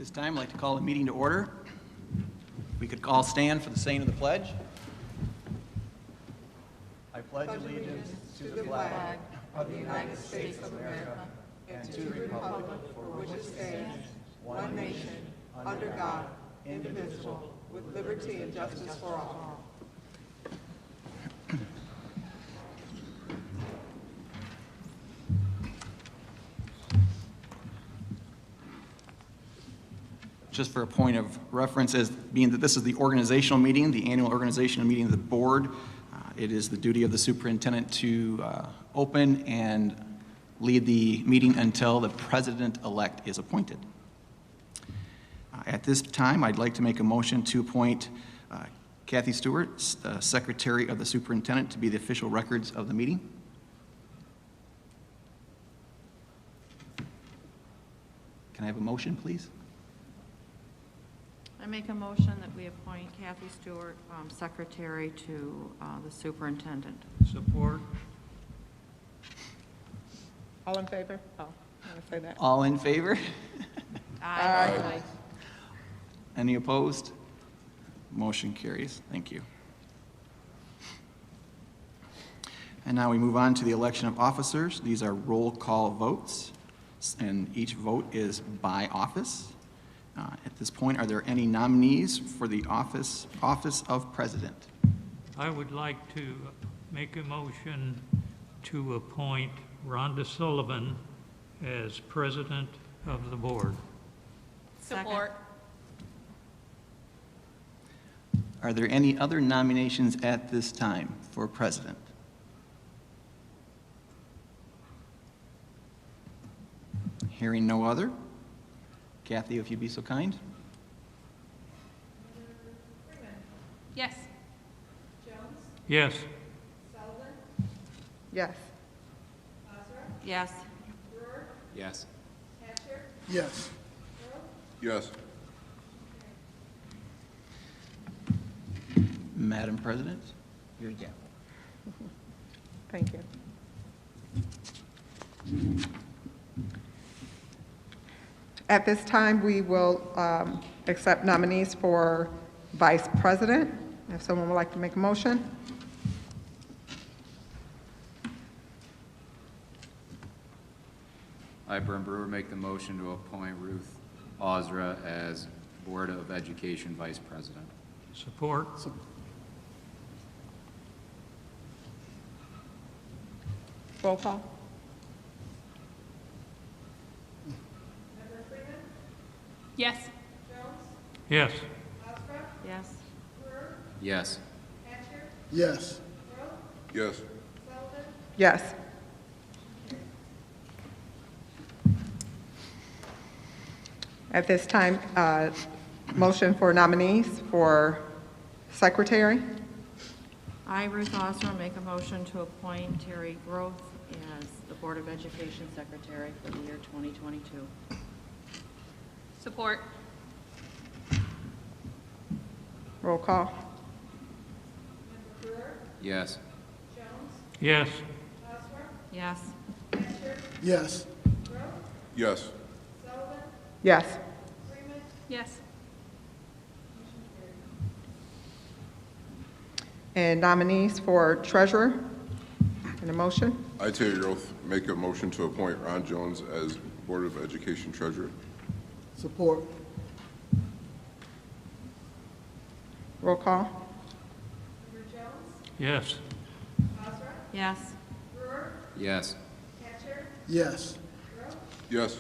This time, I'd like to call the meeting to order. We could all stand for the saying of the pledge. I pledge allegiance to the flag of the United States of America and to the republic for which it stands, one nation, under God, indivisible, with liberty and justice for all. Just for a point of reference, as being that this is the organizational meeting, the annual organizational meeting of the board, it is the duty of the superintendent to open and lead the meeting until the president-elect is appointed. At this time, I'd like to make a motion to appoint Kathy Stewart, Secretary of the Superintendent, to be the official records of the meeting. Can I have a motion, please? I make a motion that we appoint Kathy Stewart, Secretary to the Superintendent. Support. All in favor? Oh, I want to say that. All in favor? Aye. Any opposed? Motion carries. Thank you. And now we move on to the election of officers. These are roll call votes, and each vote is by office. At this point, are there any nominees for the office of President? I would like to make a motion to appoint Rhonda Sullivan as President of the Board. Support. Are there any other nominations at this time for President? Hearing no other. Kathy, if you'd be so kind. Yes. Yes. Yes. Yes. Yes. Yes. Yes. Madam President, your gavel. Thank you. At this time, we will accept nominees for Vice President. If someone would like to make a motion. I, Brent Brewer, make the motion to appoint Ruth Ozra as Board of Education Vice President. Support. Roll call. Yes. Yes. Yes. Yes. Yes. Yes. Yes. At this time, motion for nominees for Secretary. I, Ruth Osmer, make a motion to appoint Terry Groth as the Board of Education Secretary for the year 2022. Support. Roll call. Yes. Yes. Yes. Yes. Yes. Yes. Yes. And nominees for Treasurer. In a motion. I, Terry Groth, make a motion to appoint Ron Jones as Board of Education Treasurer. Support. Roll call. Yes. Yes. Yes. Yes. Yes.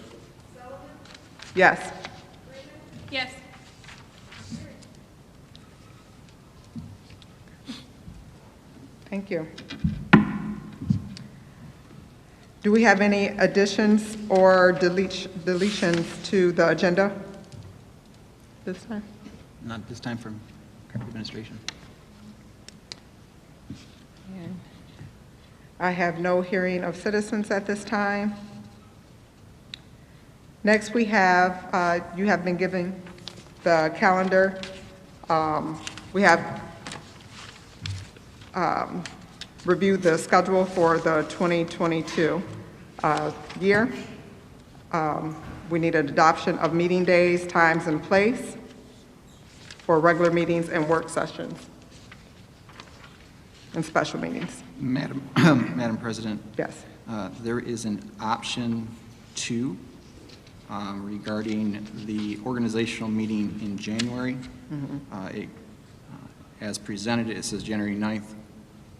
Yes. Yes. Thank you. Do we have any additions or deletions to the agenda this time? Not this time from administration. And I have no hearing of citizens at this time. Next, we have, you have been given the calendar. We have reviewed the schedule for the 2022 year. We need an adoption of meeting days, times, and place for regular meetings and work sessions and special meetings. Madam President, Yes. there is an option 2 regarding the organizational meeting in January. As presented, it says January 9th,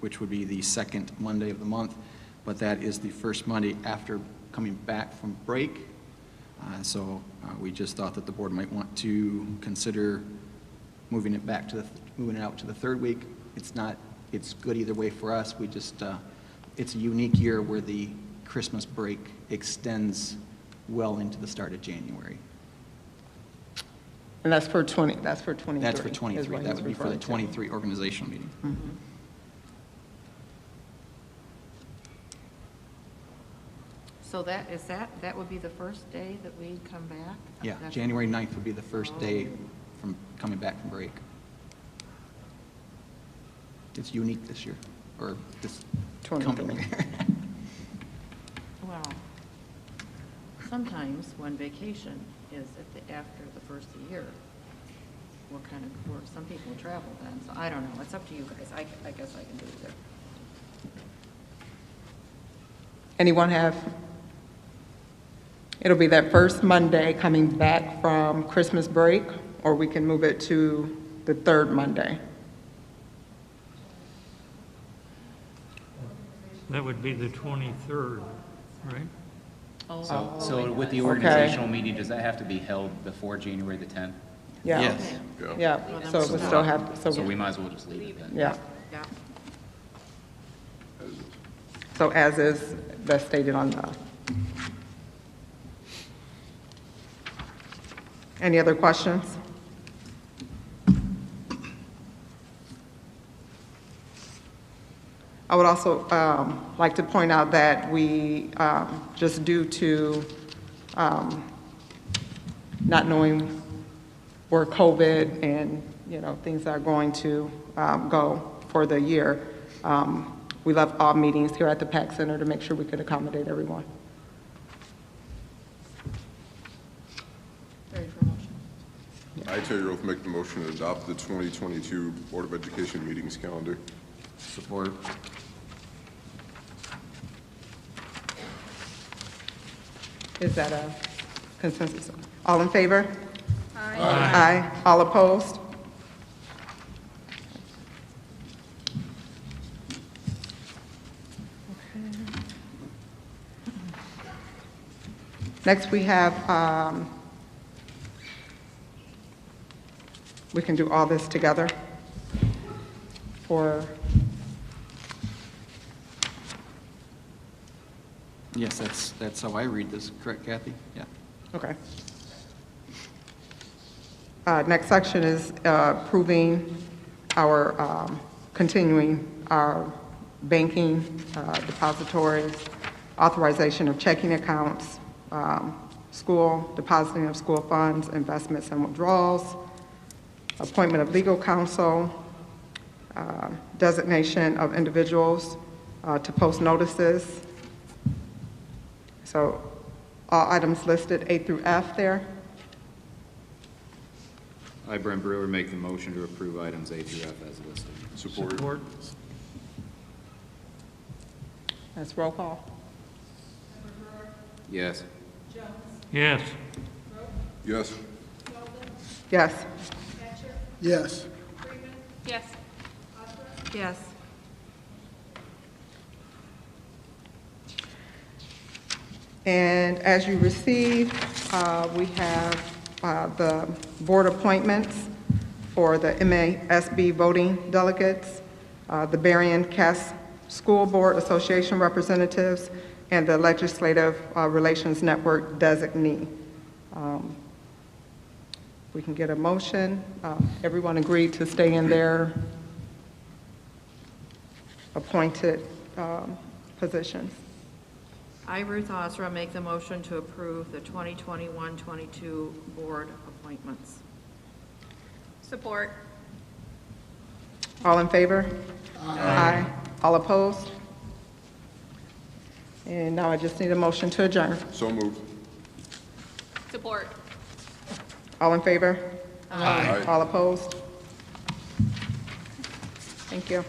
which would be the second Monday of the month, but that is the first Monday after coming back from break. So we just thought that the board might want to consider moving it out to the third week. It's good either way for us. We just, it's a unique year where the Christmas break extends well into the start of January. And that's for 23. That's for is 23. what That he's would be for the referring to. 23 organizational meeting. So that would be the first day that we come back? Yeah, That's- January 9th would be the first day from coming back from break. It's unique this year, or this coming 23. year. Well, sometimes when vacation is after the first of the year, some people travel then, so I don't know, it's up to you guys, I guess I can do either. Anyone have? It'll be that first Monday coming back from Christmas break, or we can move it to the third Monday. That would be the 23rd, right? So with the Okay. organizational meeting, does that have to be held before January the 10th? Yeah. Yes. Yeah. Yeah, so we still have, So we might as well just leave it then. yeah. Yeah. So as is, that's stated on the. Any other questions? I would also like to point out that we, just due to not knowing where COVID and, things are going to go for the year, we left all meetings here at the PAC Center to make sure we could accommodate everyone. Ready for a motion? I, Terry Roth, make the motion to adopt the 2022 Board of Education meetings calendar. Support. Is that a consensus? All in favor? Aye. Aye. All opposed? Next, we have, we can do all this together for, Yes, that's how I read this, correct, Kathy? Yeah. okay. Next section is approving our, continuing our banking depositories, authorization of checking accounts, school, depositing of school funds, investments and withdrawals, appointment of legal counsel, designation of individuals to post notices. So all items listed A through F there. I, Brent Brewer, make the motion to approve items A through F as listed. Support. That's roll call. Yes. Yes. Yes. Yes. Yes. Yes. Yes. And as you receive, we have the board appointments for the MASB voting delegates, the Berrien Cass School Board Association representatives, and the Legislative Relations Network designee. We can get a motion. Everyone agreed to stay in their appointed positions. I, Ruth Osra, make the motion to approve the 2021-22 board appointments. Support. All in favor? Aye. All opposed? And now I just need a motion to adjourn. So moved. Support. All in favor? Aye. All opposed? Thank you.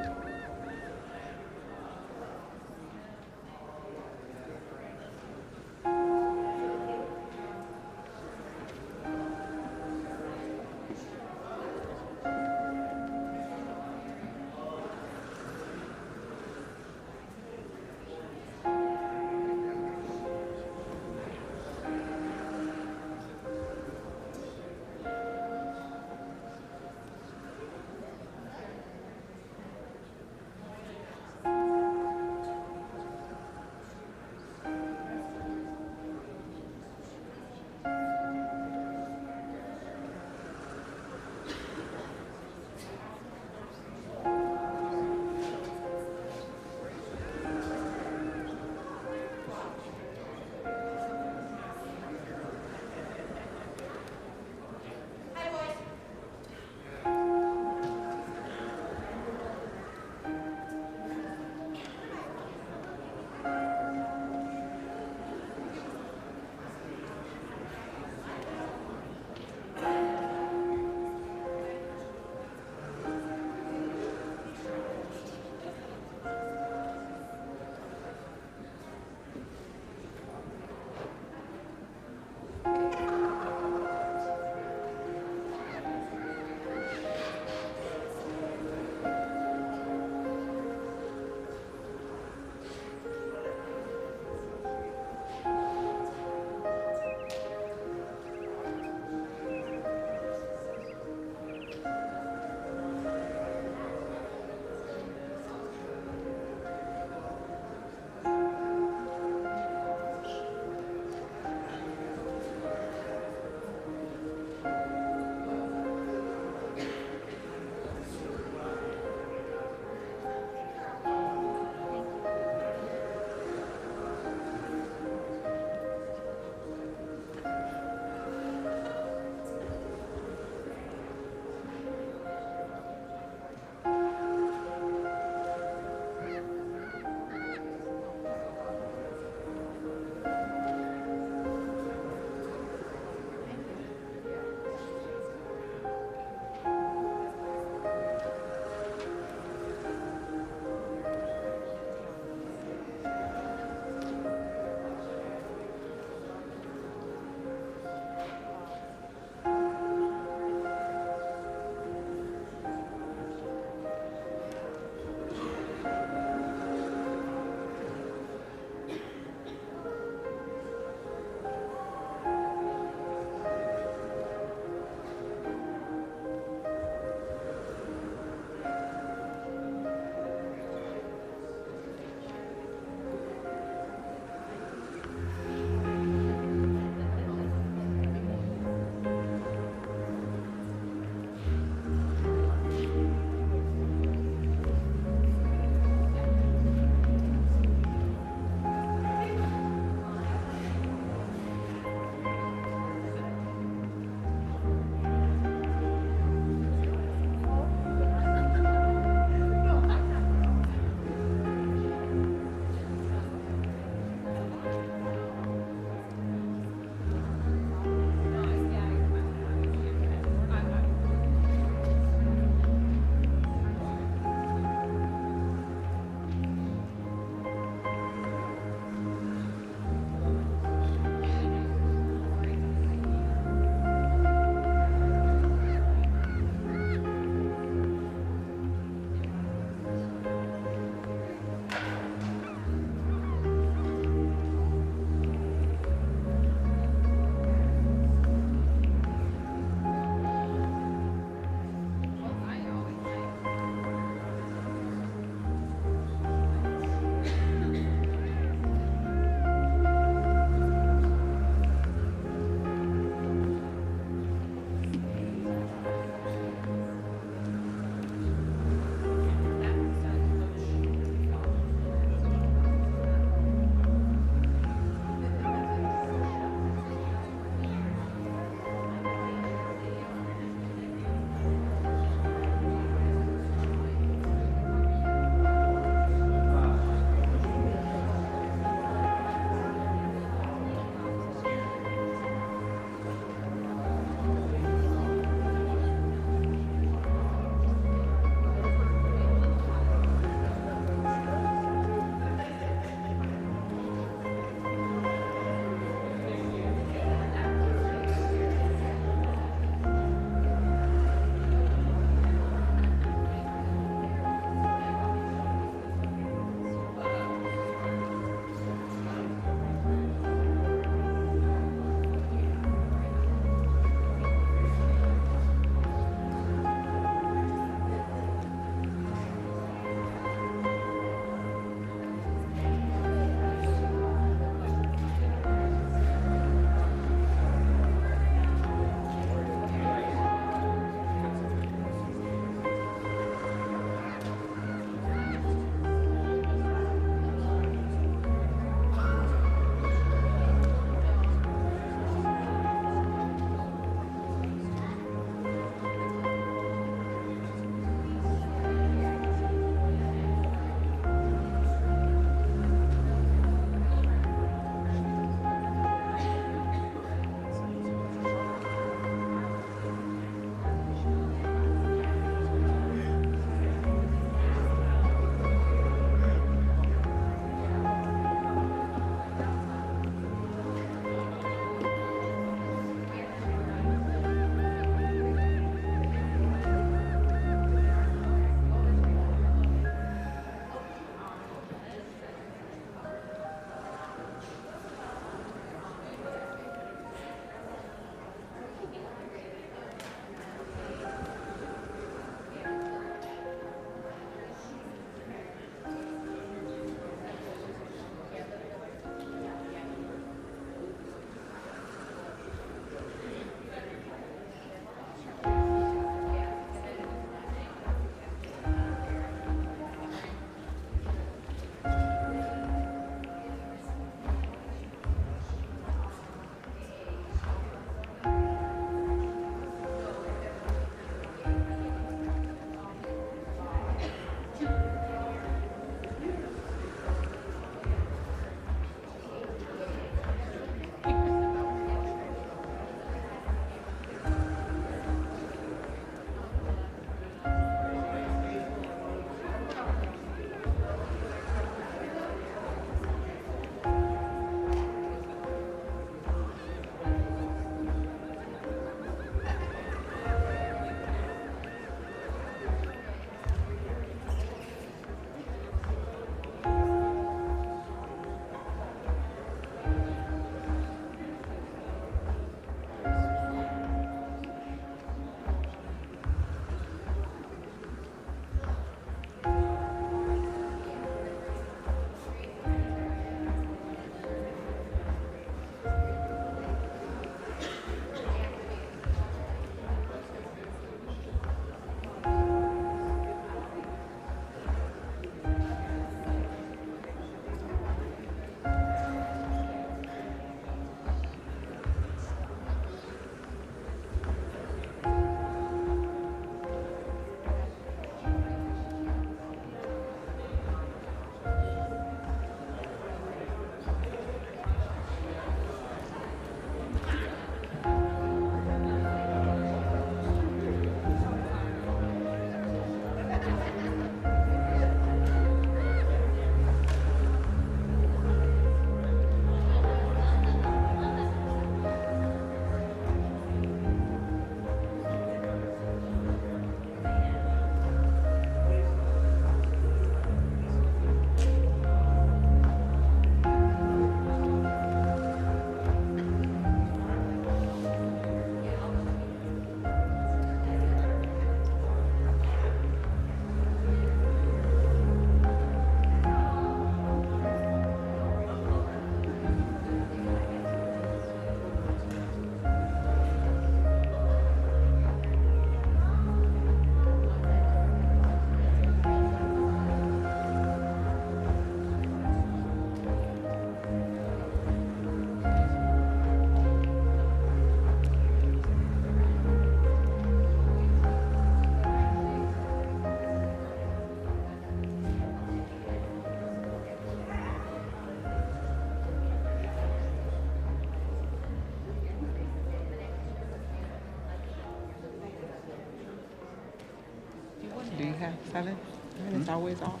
Do you have 7? Mine is always off.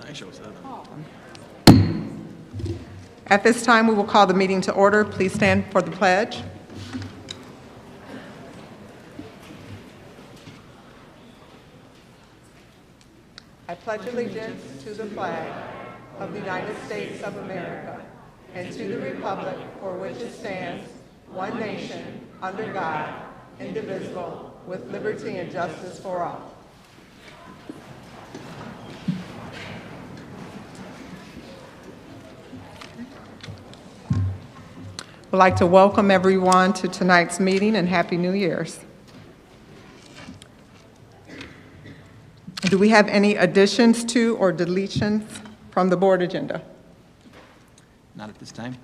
I show 7. At this time, we will call the meeting to order. Please stand for the pledge. I pledge allegiance to the flag of the United States of America and to the republic for which it stands, one nation, under God, indivisible, with liberty and justice for all. I'd like to welcome everyone to tonight's meeting and Happy New Year's. Do we have any additions to or deletions from the board agenda? Not at this time.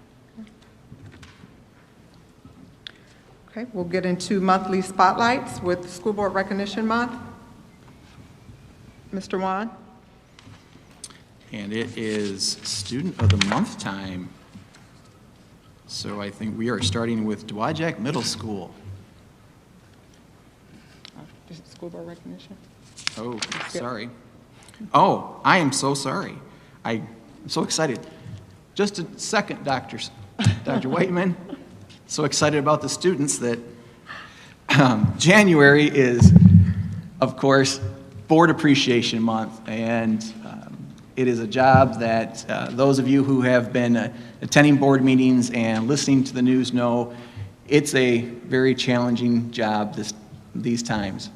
Okay, we'll get into monthly spotlights with School Board Recognition Month. Mr. Wan? And it is Student of the Month time. So I think we are starting with Dowagiac Middle School. Just School Board Recognition. Oh, sorry. Oh, I am so sorry. I'm so excited. Just a second, Dr. Whiteman. So excited about the students that January is, of course, Board Appreciation Month. And it is a job that those of you who have been attending board meetings and listening to the news know it's a very challenging job these times.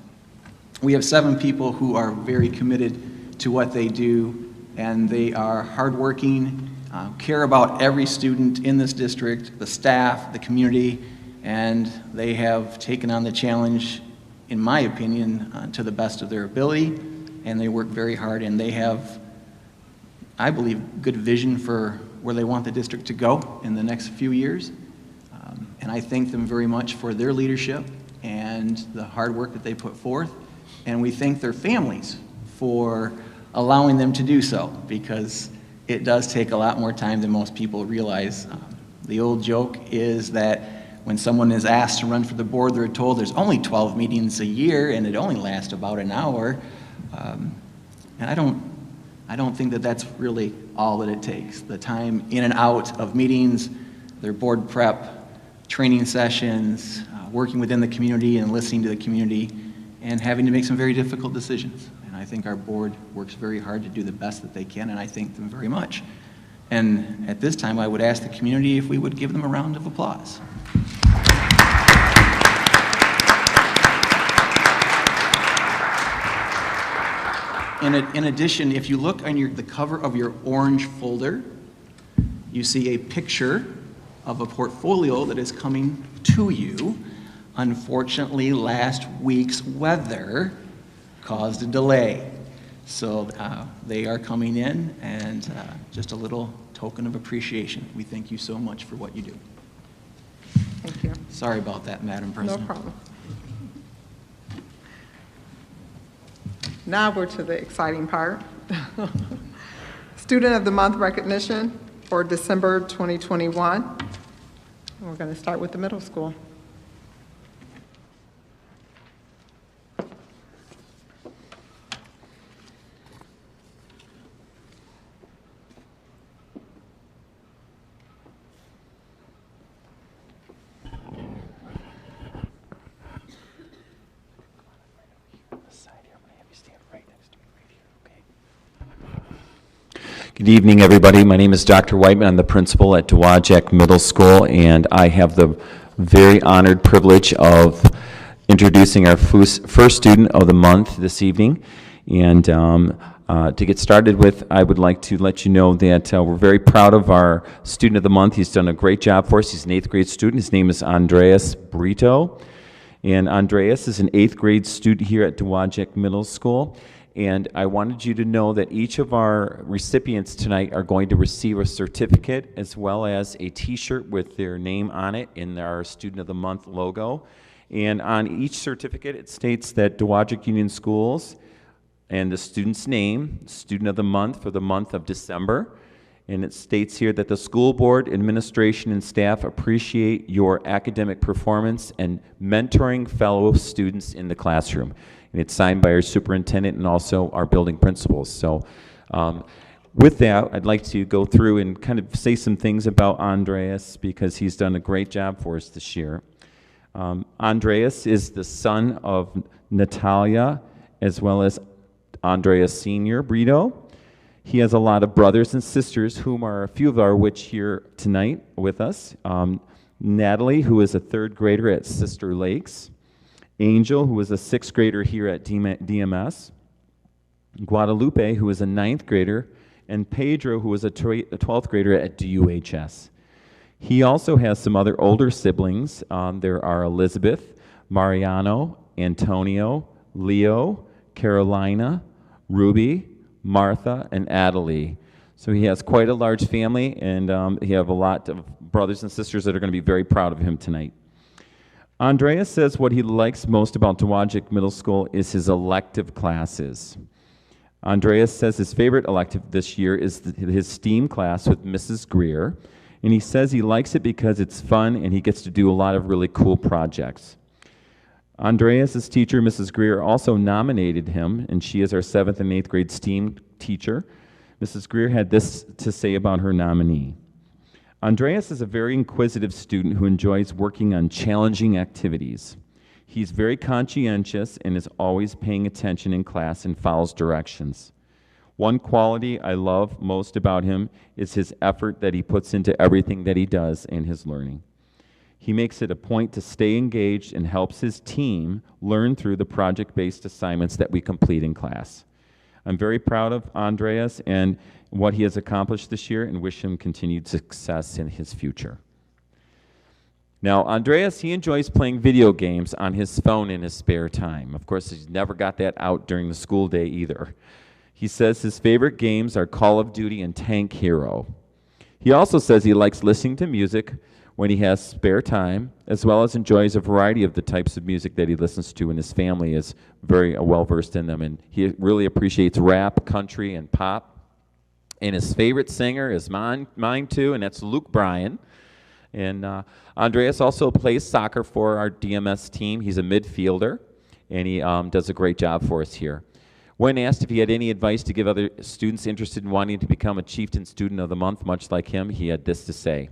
We have 7 people who are very committed to what they do, and they are hardworking, care about every student in this district, the staff, the community, and they have taken on the challenge, in my opinion, to the best of their ability, and they work very hard, and they have, I believe, good vision for where they want the district to go in the next few years. And I thank them very much for their leadership and the hard work that they put forth. And we thank their families for allowing them to do so, because it does take a lot more time than most people realize. The old joke is that when someone is asked to run for the board, they're told there's only 12 meetings a year and it only lasts about an hour. And I don't think that that's really all that it takes. The time in and out of meetings, their board prep, training sessions, working within the community and listening to the community, and having to make some very difficult decisions. And I think our board works very hard to do the best that they can, and I thank them very much. And at this time, I would ask the community if we would give them a round of applause. In addition, if you look on the cover of your orange folder, you see a picture of a portfolio that is coming to you. Unfortunately, last week's weather caused a delay. So they are coming in, and just a little token of appreciation. We thank you so much for what you do. Thank you. Sorry about that, Madam President. No problem. Now we're to the exciting part. Student of the Month recognition for December 2021. We're going to start with the middle school. Good evening, everybody. My name is Dr. Whiteman. I'm the principal at Dowagiac Middle School, and I have the very honored privilege of introducing our first student of the month this evening. And to get started with, I would like to let you know that we're very proud of our student of the month. He's done a great job for us. He's an 8th grade student. His name is Andreas Brito. And Andreas is an 8th grade student here at Dowagiac Middle School. And I wanted you to know that each of our recipients tonight are going to receive a certificate as well as a t-shirt with their name on it in our Student of the Month logo. And on each certificate it states that Dowagiac Union Schools and the student's name, Student of the Month for the month of December, And it states here that the school board, administration, and staff appreciate your academic performance and mentoring fellow students in the classroom. And it's signed by our superintendent and also our building principals. So with that, I'd like to go through and kind of say some things about Andreas because he's done a great job for us this year. Andreas is the son of Natalia as well as Andreas Sr. Brito. He has a lot of brothers and sisters, whom are a few of our which here tonight with us. Natalie, who is a third grader at Sister Lakes. Angel, who is a sixth grader here at DMS. Guadalupe, who is a ninth grader. And Pedro, who is a 12th grader at DUHS. He also has some other older siblings. There are Elizabeth, Mariano, Antonio, Leo, Carolina, Ruby, Martha, and Adelie. So he has quite a large family, and he have a lot of brothers and sisters that are going to be very proud of him tonight. Andreas says what he likes most about Dowagiac Middle School is his elective classes. Andreas says his favorite elective this year is his STEAM class with Mrs. Greer, and he says he likes it because it's fun and he gets to do a lot of really cool projects. Andreas' teacher, Mrs. Greer, also nominated him, and she is our 7th and 8th grade STEAM teacher. Mrs. Greer had this to say about her nominee. Andreas is a very inquisitive student who enjoys working on challenging activities. He's very conscientious and is always paying attention in class and follows directions. One quality I love most about him is his effort that he puts into everything that he does in his learning. He makes it a point to stay engaged and helps his team learn through the project-based assignments that we complete in class. I'm very proud of Andreas and what he has accomplished this year and wish him continued success in his future. Now, Andreas, he enjoys playing video games on his phone in his spare time. Of course, he's never got that out during the school day either. He says his favorite games are Call of Duty and Tank Hero. He also says he likes listening to music when he has spare time, as well as enjoys a variety of the types of music that he listens to, and his family is very well-versed in them. And he really appreciates rap, country, and pop. And his favorite singer is mine too, and that's Luke Bryan. And Andreas also plays soccer for our DMS team. He's a midfielder, and he does a great job for us here. When asked if he had any advice to give other students interested in wanting to become a Chieftain Student of the Month, much like him, he had this to say.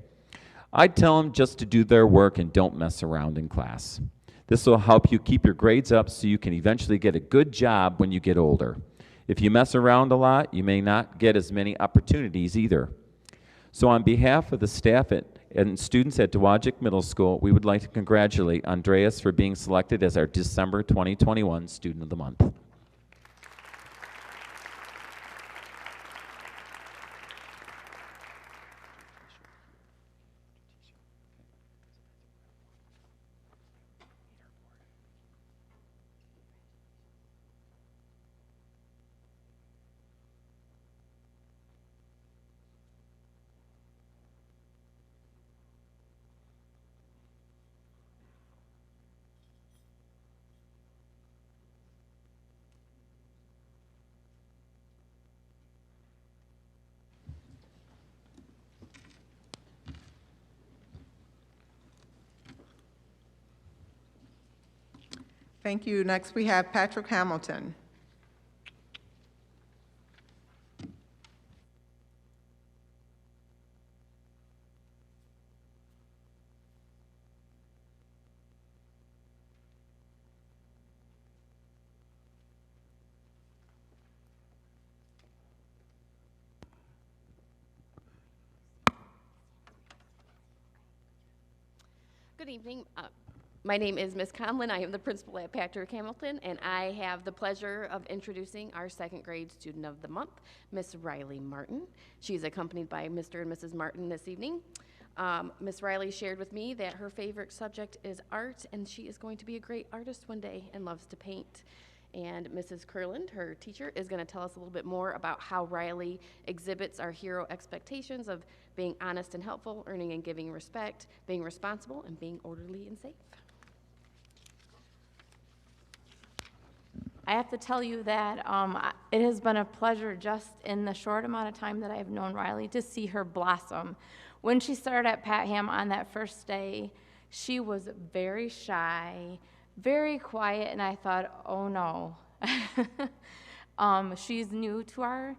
I'd tell them just to do their work and don't mess around in class. This will help you keep your grades up so you can eventually get a good job when you get older. If you mess around a lot, you may not get as many opportunities either. So on behalf of the staff and students at Dowagiac Middle School, we would like to congratulate Andreas for being selected as our December 2021 Student of the Month. Thank you. Next, we have Patrick Hamilton. Good evening. My name is Miss Conlon. I am the principal at Patrick Hamilton, and I have the pleasure of introducing our second grade student of the month, Miss Riley Martin. She's accompanied by Mr. and Mrs. Martin this evening. Miss Riley shared with me that her favorite subject is art, and she is going to be a great artist one day and loves to paint. And Mrs. Kurland, her teacher, is going to tell us a little bit more about how Riley exhibits our hero expectations of being honest and helpful, earning and giving respect, being responsible, and being orderly and safe. I have to tell you that It has been a pleasure just in the short amount of time that I've known Riley to see her blossom. When she started at Patham on that first day, she was very shy, very quiet, and I thought, oh no. She's new to our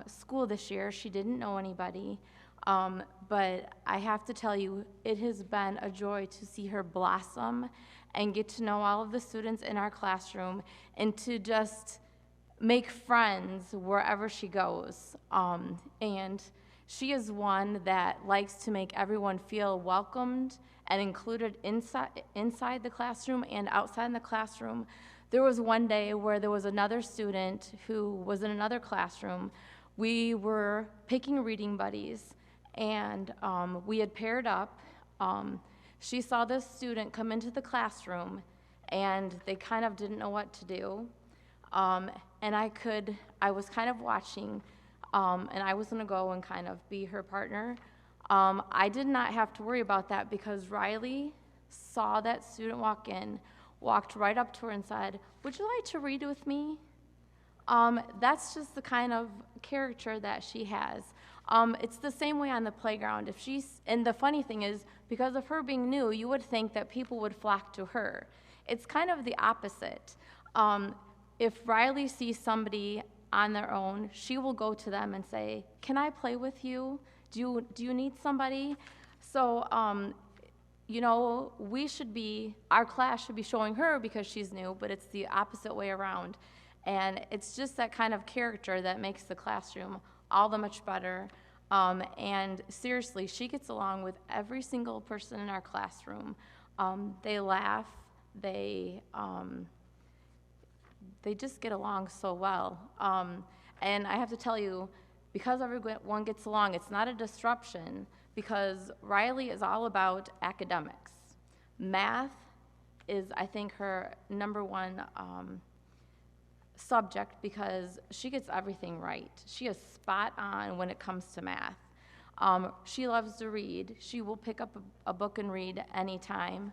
school this year. She didn't know anybody. But I have to tell you, it has been a joy to see her blossom and get to know all of the students in our classroom and to just make friends wherever she goes. And she is one that likes to make everyone feel welcomed and included inside the classroom and outside the classroom. There was one day where there was another student who was in another classroom. We were picking reading buddies, and we had paired up. She saw this student come into the classroom, and they kind of didn't know what to do. And I was kind of watching, and I was gonna go and kind of be her partner. I did not have to worry about that because Riley saw that student walk in, walked right up to her and said, "Would you like to read with me?" That's just the kind of character that she has. It's the same way on the playground. And the funny thing is, because of her being new, you would think that people would flock to her. It's kind of the opposite. If Riley sees somebody on their own, she will go to them and say, "Can I play with you? Do you need somebody?" So, you know, our class should be showing her because she's new, but it's the opposite way around. And it's just that kind of character that makes the classroom all the much better. And seriously, she gets along with every single person in our classroom. They laugh, they just get along so well. And I have to tell you, because everyone gets along, it's not a disruption, because Riley is all about academics. Math is, I think, her number one subject because she gets everything right. She is spot on when it comes to math. She loves to read. She will pick up a book and read anytime.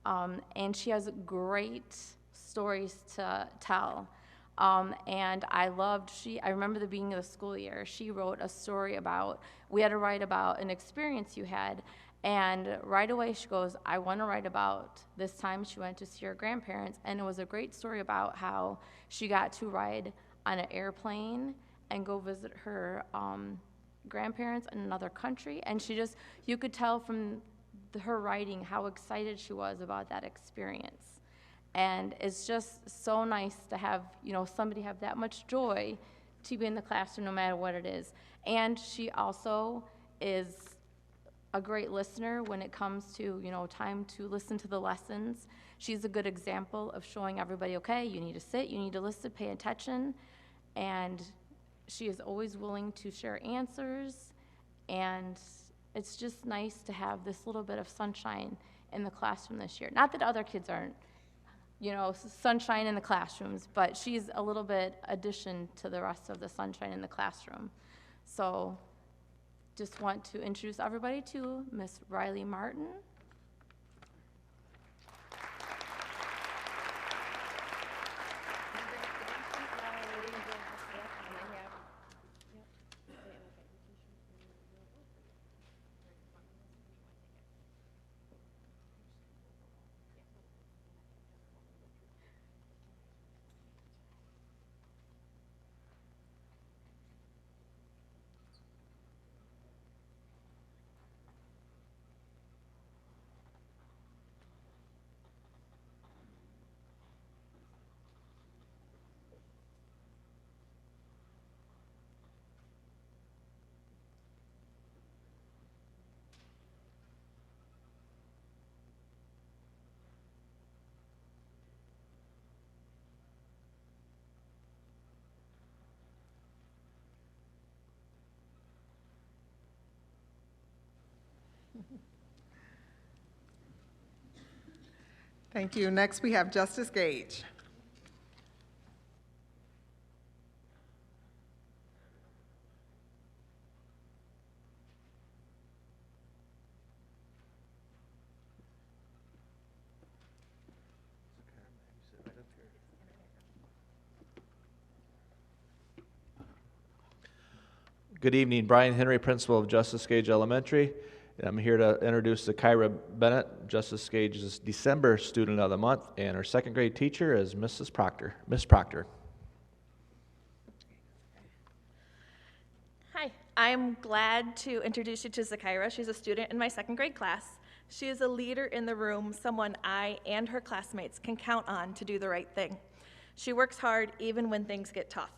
And she has great stories to tell. And I remember the beginning of the school year, she wrote a story we had to write about an experience you had, and right away she goes, "I want to write about this time she went to see her grandparents," and it was a great story about how she got to ride on an airplane and go visit her grandparents in another country, and you could tell from her writing how excited she was about that experience. And it's just so nice to have, somebody have that much joy to be in the classroom no matter what it is. And she also is a great listener when it comes to, time to listen to the lessons. She's a good example of showing everybody, okay, you need to sit, you need to listen, pay attention. And she is always willing to share answers. And it's just nice to have this little bit of sunshine in the classroom this year. Not that other kids aren't, sunshine in the classrooms, but she's a little bit addition to the rest of the sunshine in the classroom. So just want to introduce everybody to Miss Riley Martin. Thank you. Next, we have Justice Gage. Good evening, Brian Henry, Principal of Justice Gage Elementary. And I'm here to introduce Zakyra Bennett, Justice Gage's December Student of the Month, and her second grade teacher is Mrs. Proctor. Miss Proctor. Hi, I'm glad to introduce you to Zakyra. She's a student in my second grade class. She is a leader in the room, someone I and her classmates can count on to do the right thing. She works hard even when things get tough.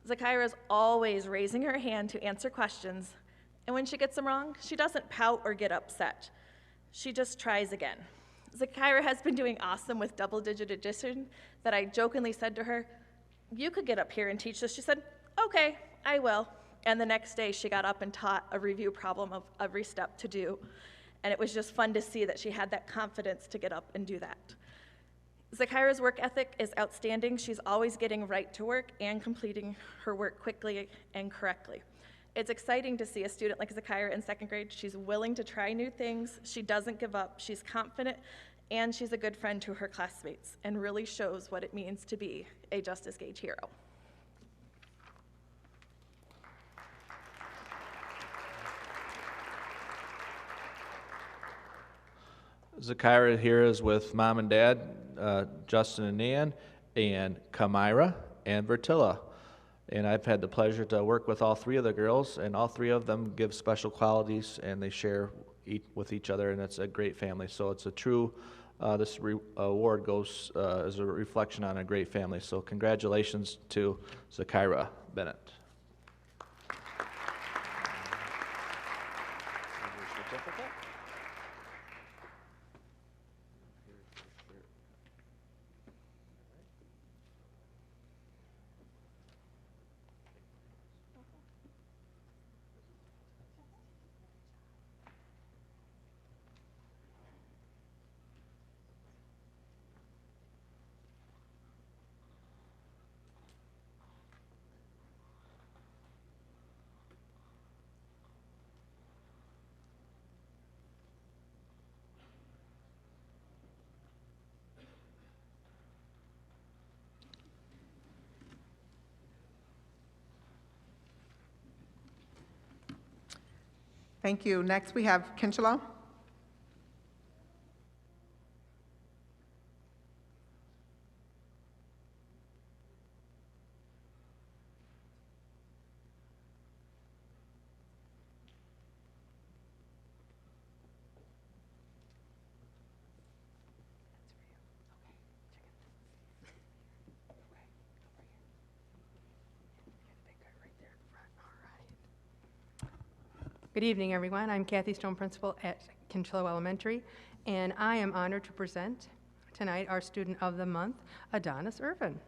Zakyra is always raising her hand to answer questions, and when she gets them wrong, she doesn't pout or get upset. She just tries again. Zakyra has been doing awesome with double-digit addition that I jokingly said to her, "You could get up here and teach this." She said, "Okay, I will." And the next day, she got up and taught a review problem of every step to do. And it was just fun to see that she had that confidence to get up and do that. Zakyra's work ethic is outstanding. She's always getting right to work and completing her work quickly and correctly. It's exciting to see a student like Zakyra in second grade. She's willing to try new things. She doesn't give up. She's confident, and she's a good friend to her classmates and really shows what it means to be a Justice Gage hero. Zakyra here is with Mom and Dad, Justin and Nan, and Kamira and Vertilla. And I've had the pleasure to work with all three of the girls, and all three of them give special qualities, and they share with each other, and it's a great family. So it's a true, this award goes as a reflection on a great family. So congratulations to Zakyra Bennett. Thank you. Next, we have Kinchelo. Good evening, everyone. I'm Kathy Stone, principal at Kinchelo Elementary, and I am honored to present tonight our Student of the Month, Adonis Irvin.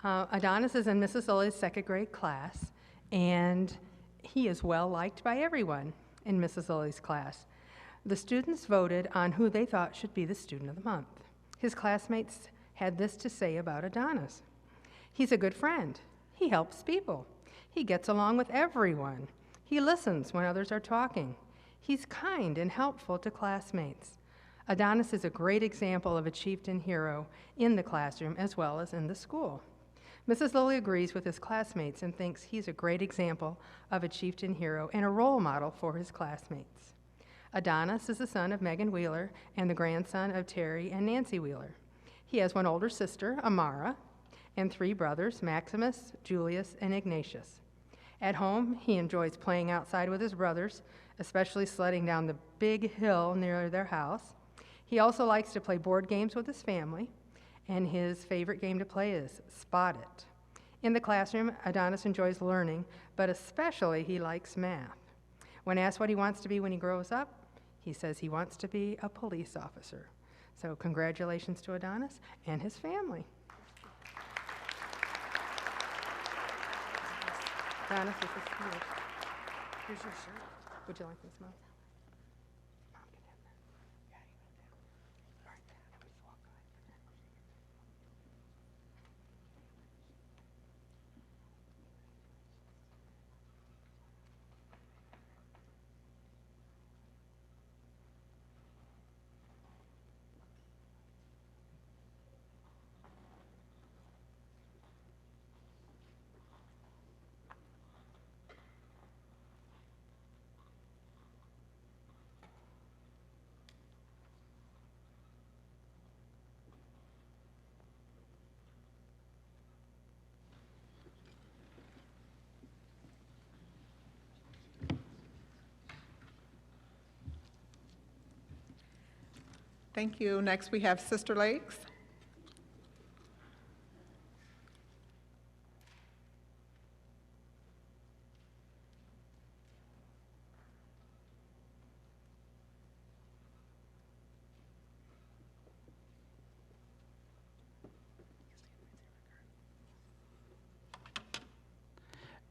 Adonis is in Mrs. Lilly's second grade class, and he is well liked by everyone in Mrs. Lilly's class. The students voted on who they thought should be the Student of the Month. His classmates had this to say about Adonis: "He's a good friend. He helps people. He gets along with everyone. He listens when others are talking. He's kind and helpful to classmates." Adonis is a great example of a chieftain hero in the classroom as well as in the school. Mrs. Lilly agrees with his classmates and thinks he's a great example of a chieftain hero and a role model for his classmates. Adonis is the son of Megan Wheeler and the grandson of Terry and Nancy Wheeler. He has one older sister, Amara, and three brothers, Maximus, Julius, and Ignatius. At home, he enjoys playing outside with his brothers, especially sledding down the big hill near their house. He also likes to play board games with his family, and his favorite game to play is Spot It. In the classroom, Adonis enjoys learning, but especially he likes math. When asked what he wants to be when he grows up, he says he wants to be a police officer. So congratulations to Adonis and his family. Adonis, this is yours. Here's your shirt. Would you like this, Mom? Mom can have that. Yeah, you will do. All right, now we just walk by. Thank you. Next, we have Sister Lakes.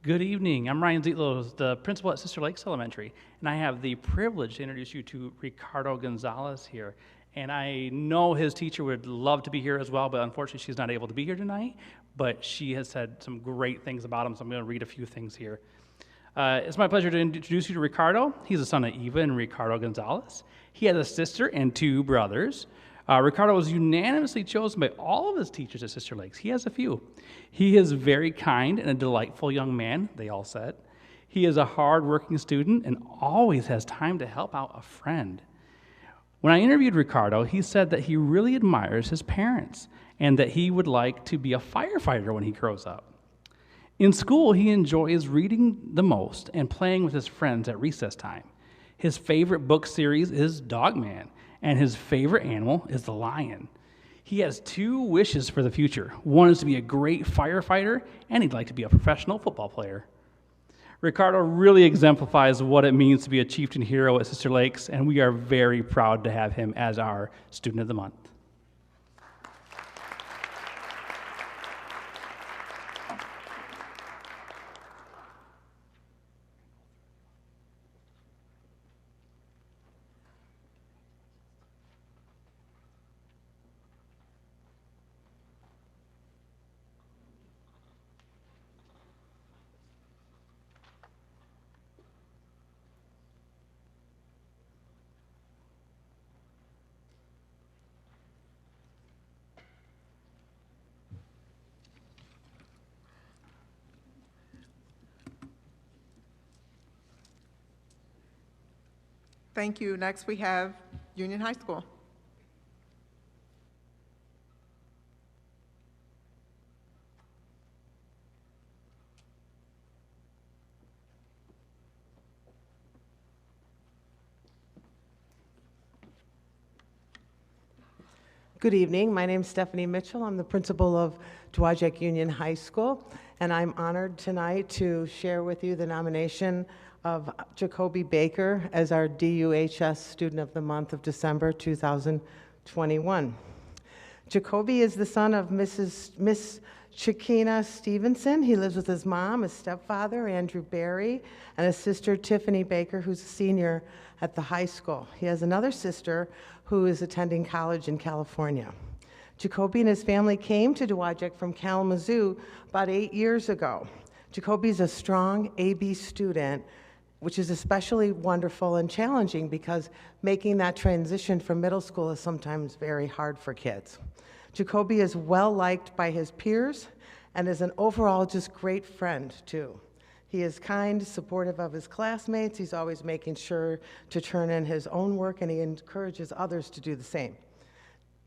Good evening. I'm Ryan Zietlow, the principal at Sister Lakes Elementary, and I have the privilege to introduce you to Ricardo Gonzalez here. And I know his teacher would love to be here as well, but unfortunately she's not able to be here tonight, but she has said some great things about him, so I'm going to read a few things here. It's my pleasure to introduce you to Ricardo. He's the son of Eva and Ricardo Gonzalez. He has a sister and 2 brothers. Ricardo was unanimously chosen by all of his teachers at Sister Lakes. He has a few. He is very kind and a delightful young man, they all said. He is a hard-working student and always has time to help out a friend. When I interviewed Ricardo, he said that he really admires his parents and that he would like to be a firefighter when he grows up. In school, he enjoys reading the most and playing with his friends at recess time. His favorite book series is Dogman, and his favorite animal is the lion. He has 2 wishes for the future. One is to be a great firefighter, and he'd like to be a professional football player. Ricardo really exemplifies what it means to be a chieftain hero at Sister Lakes, and we are very proud to have him as our Student of the Month. Thank you. Next, we have Union High School. Good evening. My name is Stephanie Mitchell. I'm the principal of Dowagiac Union High School, and I'm honored tonight to share with you the nomination of Jacoby Baker as our DUHS Student of the Month of December 2021. Jacoby is the son of Miss Shakina Stevenson. He lives with his mom, his stepfather, Andrew Berry, and his sister, Tiffany Baker, who's a senior at the high school. He has another sister who is attending college in California. Jacoby and his family came to Dowagiac from Kalamazoo about 8 years ago. Jacoby's a strong AB student, which is especially wonderful and challenging because making that transition from middle school is sometimes very hard for kids. Jacoby is well liked by his peers and is an overall just great friend too. He is kind, supportive of his classmates. He's always making sure to turn in his own work, and he encourages others to do the same.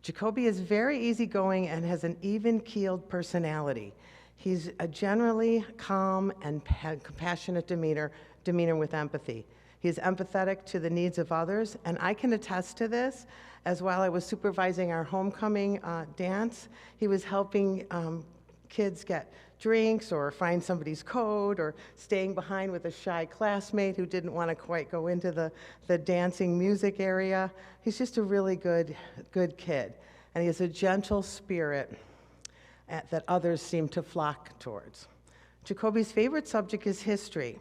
Jacoby is very easygoing and has an even-keeled personality. He's a generally calm and compassionate demeanor with empathy. He is empathetic to the needs of others, and I can attest to this, as while I was supervising our homecoming dance, he was helping kids get drinks or find somebody's code or staying behind with a shy classmate who didn't want to quite go into the dancing music area. He's just a really good kid, and he has a gentle spirit that others seem to flock towards. Jacoby's favorite subject is history,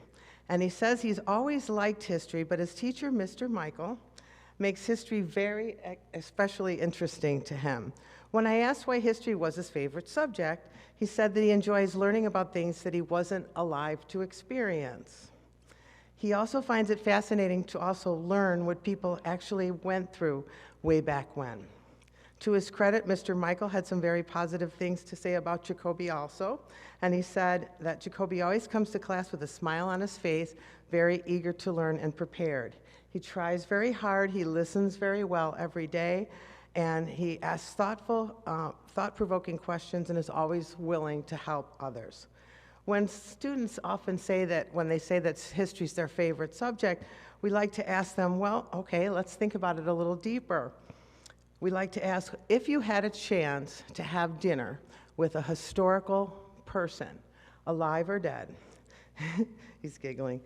and he says he's always liked history, but his teacher, Mr. Michael, makes history very especially interesting to him. When I asked why history was his favorite subject, he said that he enjoys learning about things that he wasn't alive to experience. He also finds it fascinating to also learn what people actually went through way back when. To his credit, Mr. Michael had some very positive things to say about Jacoby also, and he said that Jacoby always comes to class with a smile on his face, very eager to learn and prepared. He tries very hard, he listens very well every day, and he asks thought-provoking questions and is always willing to help others. When students often say that, when they say that history's their favorite subject, we like to ask them, well, okay, let's think about it a little deeper. we'd like to ask if you had a chance to have dinner with a historical person, alive or dead, he's giggling,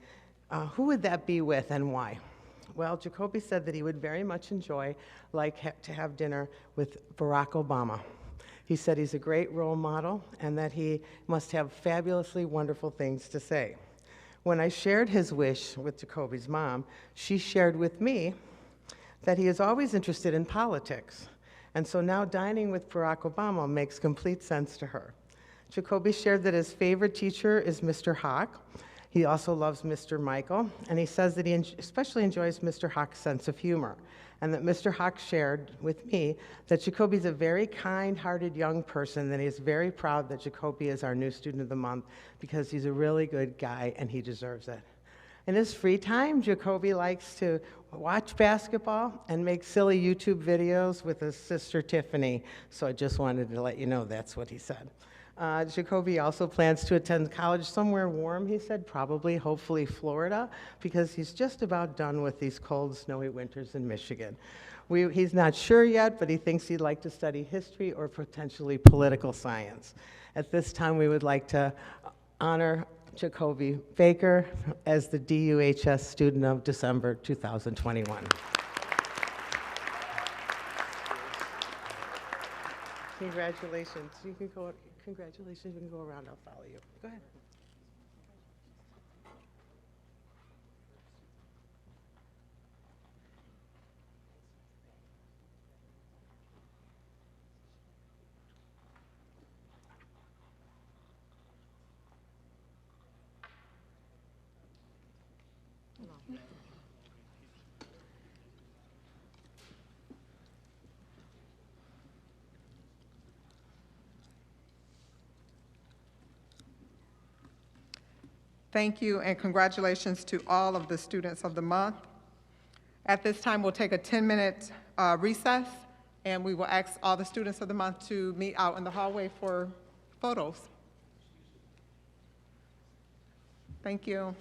who would that be with and why? Well, Jacoby said that he would very much enjoy to have dinner with Barack Obama. He said he's a great role model and that he must have fabulously wonderful things to say. When I shared his wish with Jacoby's mom, she shared with me that he is always interested in politics. And so now dining with Barack Obama makes complete sense to her. Jacoby shared that his favorite teacher is Mr. Hawk. He also loves Mr. Michael, and he says that he especially enjoys Mr. Hawk's sense of humor, and that Mr. Hawk shared with me that Jacoby's a very kind-hearted young person, that he is very proud that Jacoby is our new student of the month because he's a really good guy and he deserves it. In his free time, Jacoby likes to watch basketball and make silly YouTube videos with his sister Tiffany, so I just wanted to let you know that's what he said. Jacoby also plans to attend college somewhere warm, he said, probably, hopefully Florida, because he's just about done with these cold, snowy winters in Michigan. He's not sure yet, but he thinks he'd like to study history or potentially political science. At this time, we would like to honor Jacoby Baker as the DUHS Student of December 2021. Congratulations. You can go. Congratulations. You can go around. I'll follow you. Go ahead. Thank you and congratulations to all of the students of the month. At this time, we'll take a 10-minute recess, and we will ask all the students of the month to meet out in the hallway for photos. Thank you.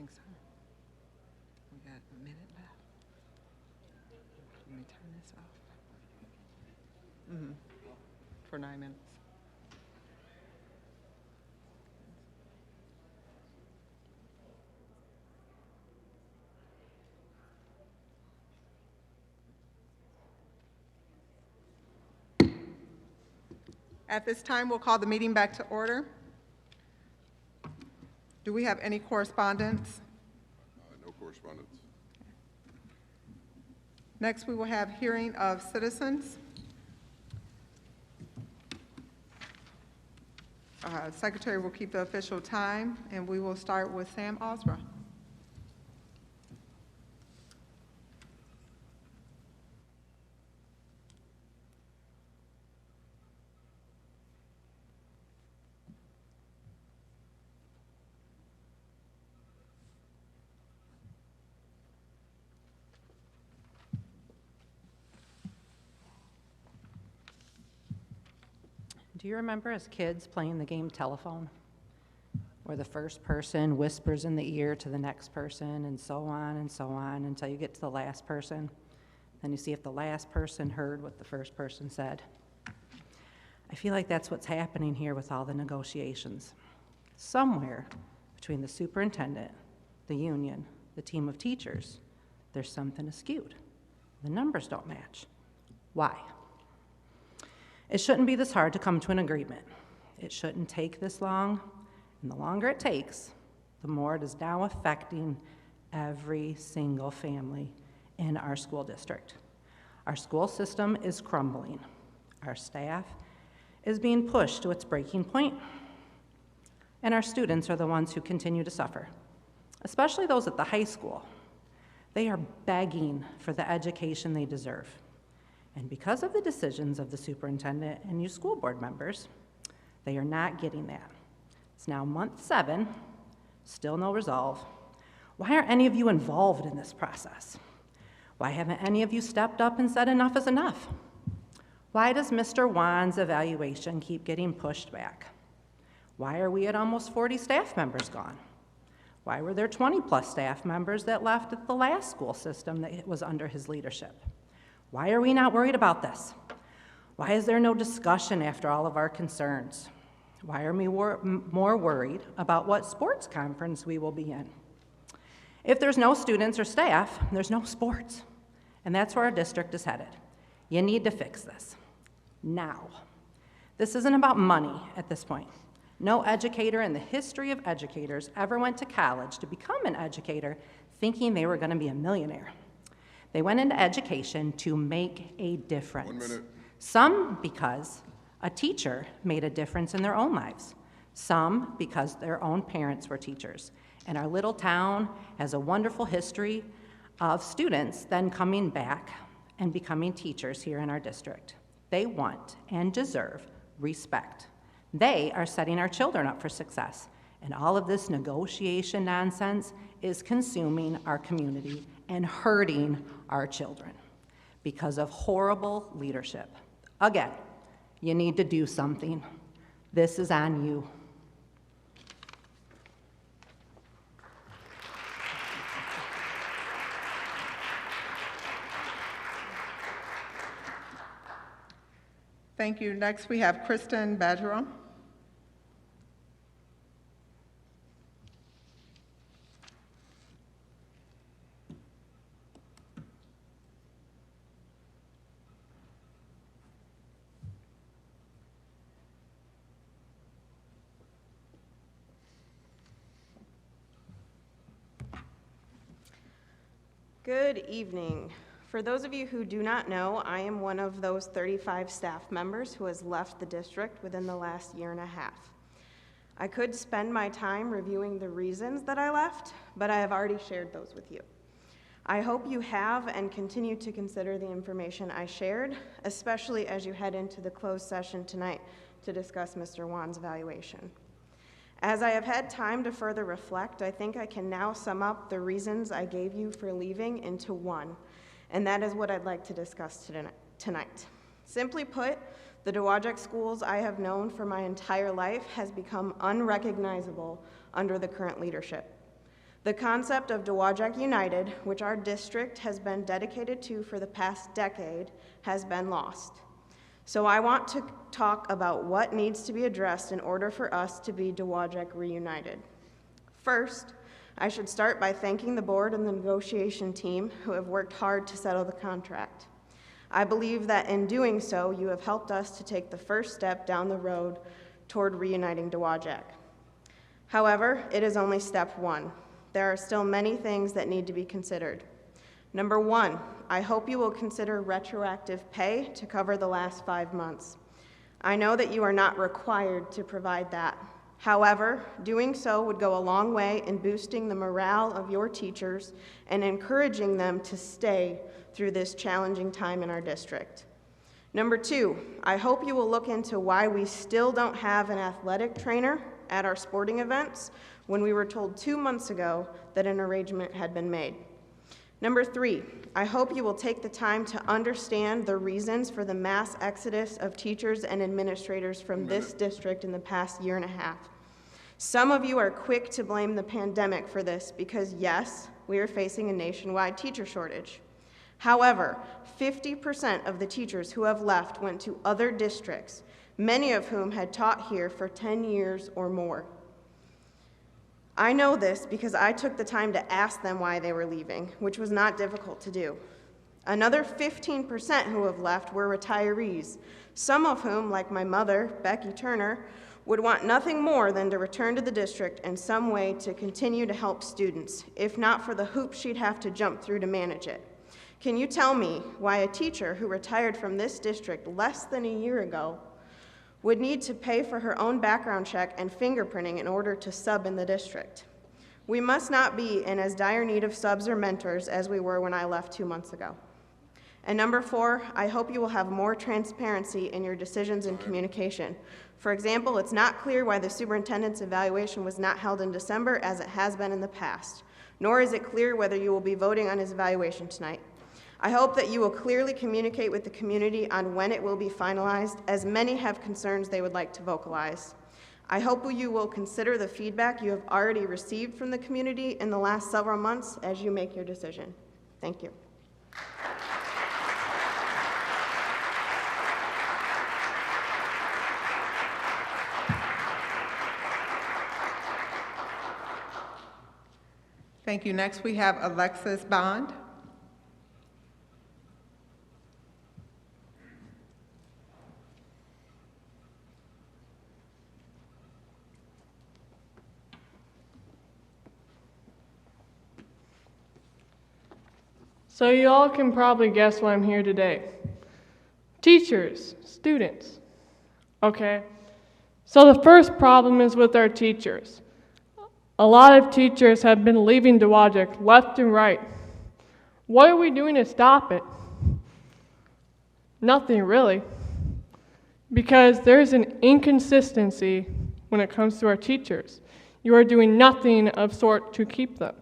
think so. We got a minute left. Let me turn this off. For 9 minutes. At this time, we'll call the meeting back to order. Do we have any correspondence? No correspondence. Next, we will have hearing of citizens. Secretary will keep the official time, and we will start with Sam Osra. Do you remember as kids playing the game telephone, where the first person whispers in the ear to the next person and so on until you get to the last person? Then you see if the last person heard what the first person said. I feel like that's what's happening here with all the negotiations. Somewhere between the superintendent, the union, the team of teachers, there's something askewed. The numbers don't match. Why? It shouldn't be this hard to come to an agreement. It shouldn't take this long, and the longer it takes, the more it is now affecting every single family in our school district. Our school system is crumbling. Our staff is being pushed to its breaking point, and our students are the ones who continue to suffer, especially those at the high school. They are begging for the education they deserve. And because of the decisions of the superintendent and you school board members, they are not getting that. It's now month 7, still no resolve. Why aren't any of you involved in this process? Why haven't any of you stepped up and said enough is enough? Why does Mr. Wan's evaluation keep getting pushed back? Why are we at almost 40 staff members gone? Why were there 20+ staff members that left at the last school system that was under his leadership? Why are we not worried about this? Why is there no discussion after all of our concerns? Why are we more worried about what sports conference we will be in? If there's no students or staff, there's no sports. And that's where our district is headed. You need to fix this now. This isn't about money at this point. No educator in the history of educators ever went to college to become an educator thinking they were going to be a millionaire. They went into education to make a difference. 1 minute. Some because a teacher made a difference in their own lives. Some because their own parents were teachers. And our little town has a wonderful history of students then coming back and becoming teachers here in our district. They want and deserve respect. They are setting our children up for success. And all of this negotiation nonsense is consuming our community and hurting our children because of horrible leadership. Again, you need to do something. This is on you. Thank you. Next, we have Kristen Badgeron. Good evening. For those of you who do not know, I am one of those 35 staff members who has left the district within the last year and a half. I could spend my time reviewing the reasons that I left, but I have already shared those with you. I hope you have and continue to consider the information I shared, especially as you head into the closed session tonight to discuss Mr. Wan's evaluation. As I have had time to further reflect, I think I can now sum up the reasons I gave you for leaving into one, and that is what I'd like to discuss tonight. Simply put, the Dowagiac schools I have known for my entire life has become unrecognizable under the current leadership. The concept of Dowagiac United, which our district has been dedicated to for the past decade, has been lost. So I want to talk about what needs to be addressed in order for us to be Dowagiac reunited. First, I should start by thanking the board and the negotiation team who have worked hard to settle the contract. I believe that in doing so, you have helped us to take the first step down the road toward reuniting Dowagiac. However, it is only step one. There are still many things that need to be considered. Number one, I hope you will consider retroactive pay to cover the last 5 months. I know that you are not required to provide that. However, doing so would go a long way in boosting the morale of your teachers and encouraging them to stay through this challenging time in our district. Number two, I hope you will look into why we still don't have an athletic trainer at our sporting events when we were told 2 months ago that an arrangement had been made. Number three, I hope you will take the time to understand the reasons for the mass exodus of teachers and administrators from this district in the past year and a half. Some of you are quick to blame the pandemic for this because, yes, we are facing a nationwide teacher shortage. However, 50% of the teachers who have left went to other districts, many of whom had taught here for 10 years or more. I know this because I took the time to ask them why they were leaving, which was not difficult to do. Another 15% who have left were retirees, some of whom, like my mother, Becky Turner, would want nothing more than to return to the district in some way to continue to help students, if not for the hoops she'd have to jump through to manage it. Can you tell me why a teacher who retired from this district less than a year ago would need to pay for her own background check and fingerprinting in order to sub in the district? We must not be in as dire need of subs or mentors as we were when I left 2 months ago. And number four, I hope you will have more transparency in your decisions and communication. For example, it's not clear why the superintendent's evaluation was not held in December as it has been in the past, nor is it clear whether you will be voting on his evaluation tonight. I hope that you will clearly communicate with the community on when it will be finalized, as many have concerns they would like to vocalize. I hope you will consider the feedback you have already received from the community in the last several months as you make your decision. Thank you. Thank you. Next, we have Alexis Bond. So you all can probably guess why I'm here today. Teachers, students. Okay, so the first problem is with our teachers. A lot of teachers have been leaving Dowagiac left and right. What are we doing to stop it? Nothing really, because there's an inconsistency when it comes to our teachers. You are doing nothing of sort to keep them.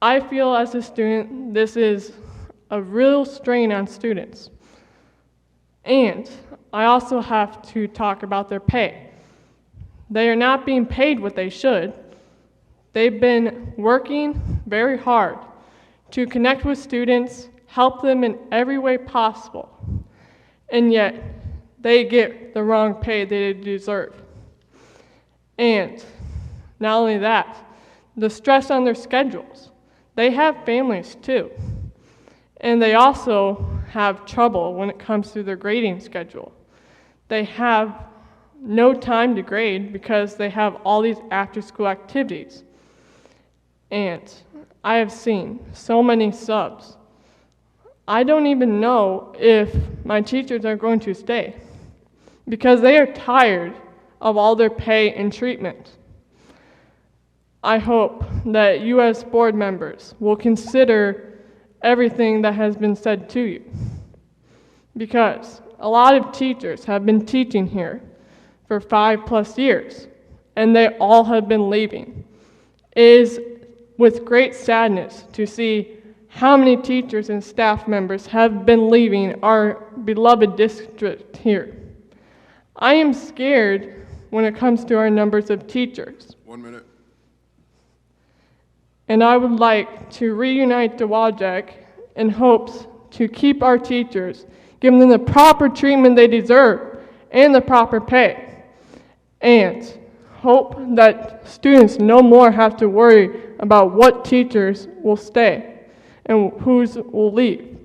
I feel as a student, this is a real strain on students. And I also have to talk about their pay. They are not being paid what they should. They've been working very hard to connect with students, help them in every way possible, and yet they get the wrong pay they deserve. And not only that, the stress on their schedules. They have families too, and they also have trouble when it comes to their grading schedule. They have no time to grade because they have all these after-school activities. And I have seen so many subs. I don't even know if my teachers are going to stay because they are tired of all their pay and treatment. I hope that you as board members will consider everything that has been said to you, because a lot of teachers have been teaching here for 5+ years, and they all have been leaving. It is with great sadness to see how many teachers and staff members have been leaving our beloved district here. I am scared when it comes to our numbers of teachers. 1 minute. and I would like to reunite Dowagiac in hopes to keep our teachers, give them the proper treatment they deserve and the proper pay, and hope that students no more have to worry about what teachers will stay and whose will leave,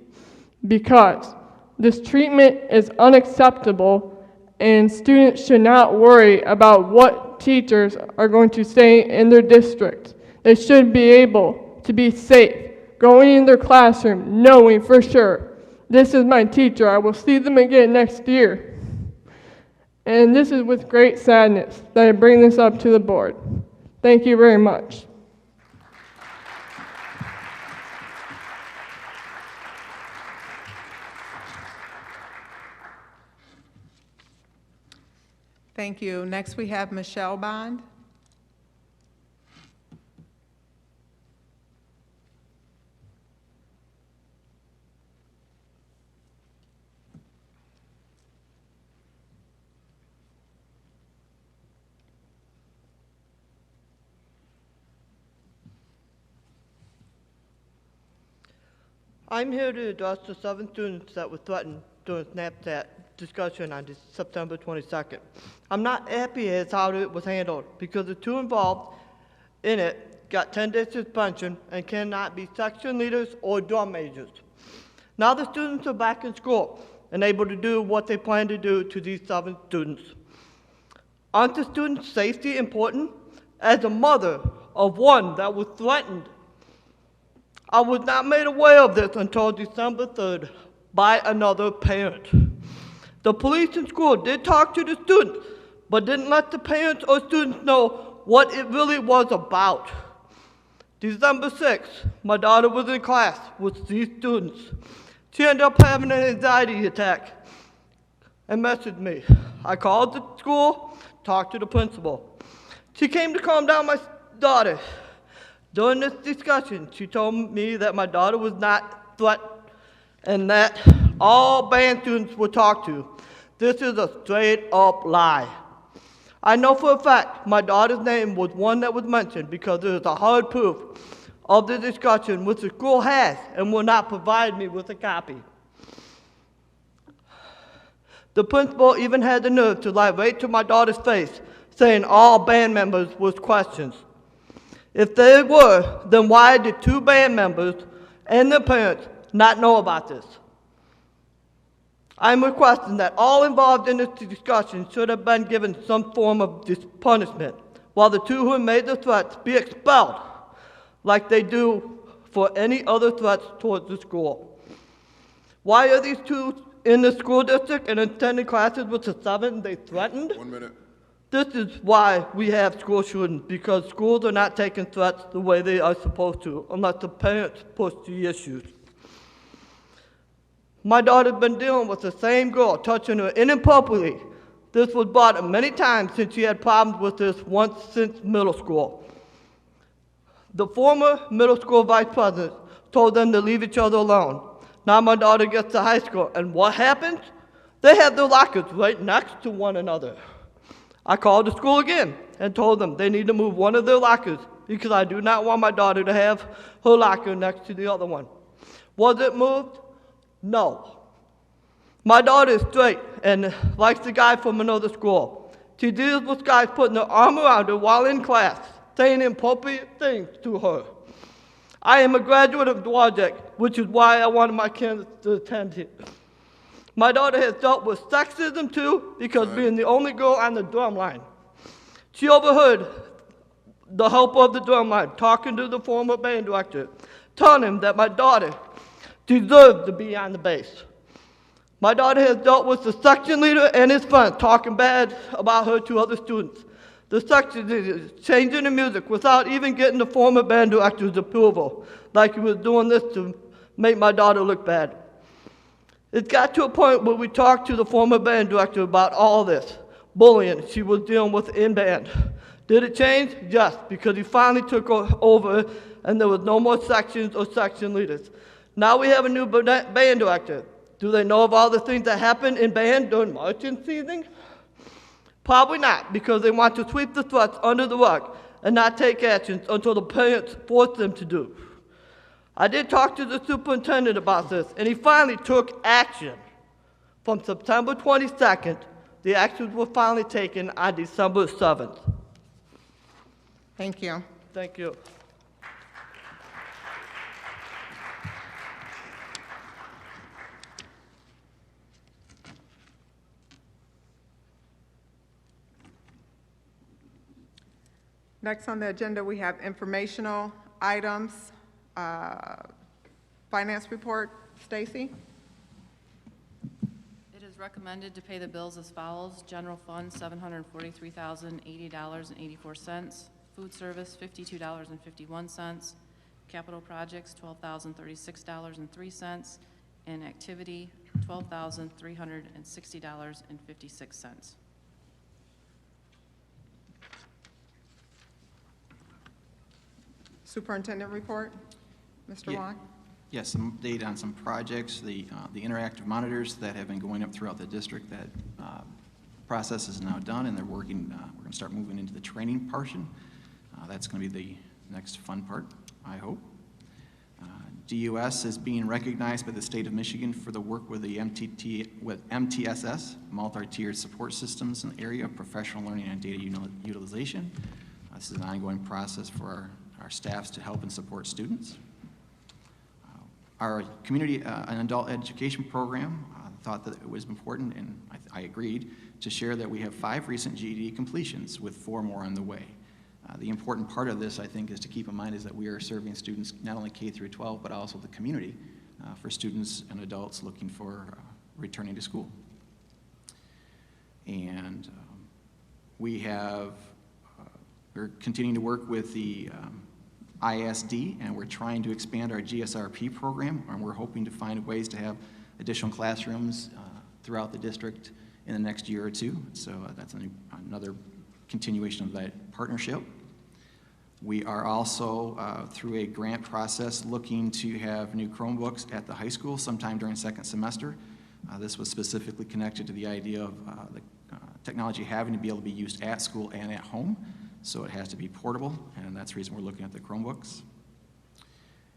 because this treatment is unacceptable and students should not worry about what teachers are going to stay in their district. They should be able to be safe, going in their classroom, knowing for sure, this is my teacher, I will see them again next year. And this is with great sadness that I bring this up to the board. Thank you very much. Thank you. Next, we have Michelle Bond. I'm here to address the 7 students that were threatened during Snapchat discussion on September 22nd. I'm not happy as how it was handled because the 2 involved in it got 10-day suspension and cannot be section leaders or drum majors. Now the students are back in school and able to do what they plan to do to these 7 students. Aren't the students' safety important? As a mother of one that was threatened, I was not made aware of this until December 3rd by another parent. The police in school did talk to the students, but didn't let the parents or students know what it really was about. December 6th, my daughter was in class with these students. She ended up having an anxiety attack and messaged me. I called the school, talked to the principal. She came to calm down my daughter. During this discussion, she told me that my daughter was not threatened and that all band students were talked to. This is a straight up lie. I know for a fact my daughter's name was one that was mentioned because there is a hard proof of the discussion which the school has and will not provide me with a copy. The principal even had the nerve to lie right to my daughter's face, saying all band members was questions. If they were, then why did 2 band members and their parents not know about this? I'm requesting that all involved in this discussion should have been given some form of punishment, while the 2 who made the threats be expelled, like they do for any other threats towards the school. Why are these 2 in the school district and attending classes with the 7 they threatened? 1 minute. This is why we have school shootings, because schools are not taking threats the way they are supposed to, unless the parents push the issues. My daughter's been dealing with the same girl, touching her inappropriately. This was brought up many times since she had problems with this once since middle school. The former middle school vice president told them to leave each other alone. Now my daughter gets to high school, and what happens? They have their lockers right next to one another. I called the school again and told them they need to move one of their lockers because I do not want my daughter to have her locker next to the other one. Was it moved? No. My daughter is straight and likes the guy from another school. She deals with guys putting their arm around her while in class, saying inappropriate things to her. I am a graduate of Dowagiac, which is why I wanted my kids to attend here. My daughter has dealt with sexism too, because being the only girl on the drum line. She overheard the helper of the drum line talking to the former band director, telling him that my daughter deserved to be on the bass. My daughter has dealt with the section leader and his friend talking bad about her to other students. The section leader is changing the music without even getting the former band director's approval, like he was doing this to make my daughter look bad. It got to a point where we talked to the former band director about all this bullying she was dealing with in band. Did it change? Yes, because he finally took over and there was no more sections or section leaders. Now we have a new band director. Do they know of all the things that happened in band during marching season? Probably not, because they want to sweep the threats under the rug and not take actions until the parents force them to do. I did talk to the superintendent about this, and he finally took action. From September 22nd, the actions were finally taken on December 7th. Thank you. Thank you. Next on the agenda, we have informational items. Finance report, Stacy? It is recommended to pay the bills as follows. General fund, $743,080.84. Food service, $52.51. Capital projects, $12,036.03. And activity, $12,360.56. Superintendent report, Mr. Yeah. Wong? Yes, some update on some projects, the interactive monitors that have been going up throughout the district. That process is now done, and they're working. We're going to start moving into the training portion. That's going to be the next fun part, I hope. DUS is being recognized by the state of Michigan for the work with the MTSS, multi-tiered support systems in the area of professional learning and data utilization. This is an ongoing process for our staffs to help and support students. Our community and adult education program thought that it was important, and I agreed, to share that we have 5 recent GED completions with 4 more on the way. The important part of this, I think, is to keep in mind is that we are serving students not only K through 12, but also the community for students and adults looking for returning to school. And we're continuing to work with the ISD, and we're trying to expand our GSRP program, and we're hoping to find ways to have additional classrooms throughout the district in the next year or 2. So that's another continuation of that partnership. We are also, through a grant process, looking to have new Chromebooks at the high school sometime during second semester. This was specifically connected to the idea of the technology having to be able to be used at school and at home. So it has to be portable, and that's the reason we're looking at the Chromebooks.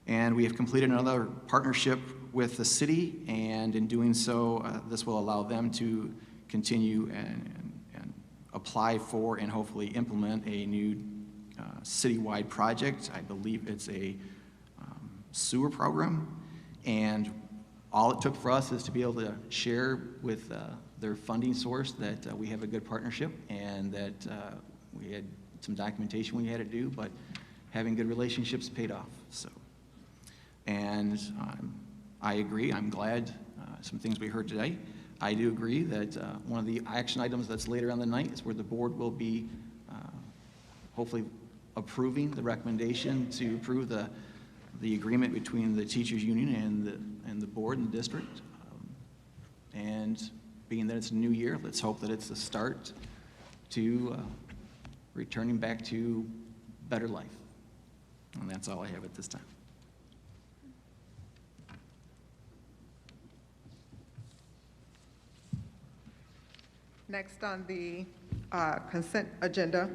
And we have completed another partnership with the city, and in doing so, this will allow them to continue and apply for and hopefully implement a new citywide project. I believe it's a sewer program, and all it took for us is to be able to share with their funding source that we have a good partnership, and that we had some documentation we had to do, but having good relationships paid off. So, and I agree. I'm glad some things we heard today. I do agree that one of the action items that's later on the night is where the board will be hopefully approving the recommendation to approve the agreement between the teachers union and the board and the district. And being that it's a new year, let's hope that it's a start to returning back to better life. And that's all I have at this time. Next on the consent agenda,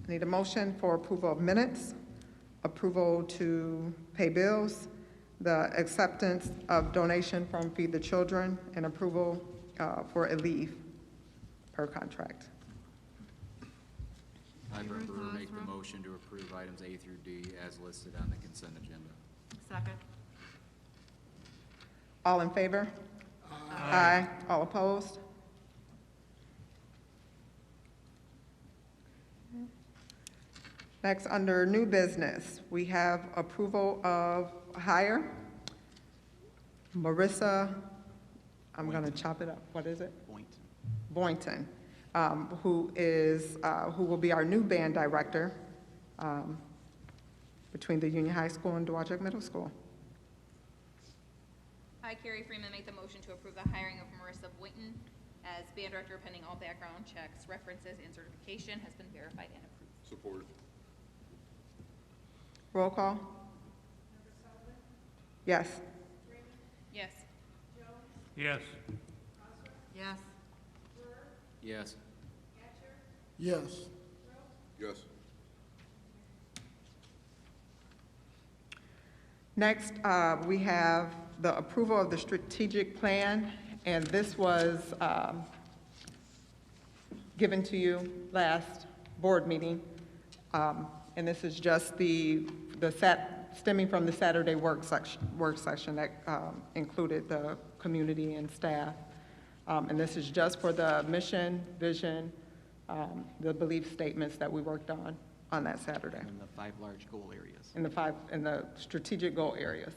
need a motion for approval of minutes, approval to pay bills, the acceptance of donation from Feed the Children, and approval for a leave per contract. I make the motion to approve items A through D as listed on the consent agenda. Second. All in favor? Aye. All opposed? Next, under new business, we have approval of hire. Marissa, I'm going to chop it up. What is it? Boynton, who will be our new band director between the Union High School and Dowagiac Middle School. I, Carrie Freeman, make the motion to approve the hiring of Marissa Boynton as band director pending all background checks, references, and certification has been verified and approved. Support. Roll call? Yes. Yes. Yes. Yes. Yes. Yes. Yes. Next, we have the approval of the strategic plan, and this was given to you last board meeting. And this is just stemming from the Saturday work session that included the community and staff. And this is just for the mission, vision, the belief statements that we worked on that Saturday. And the 5 large goal areas. In the strategic goal areas.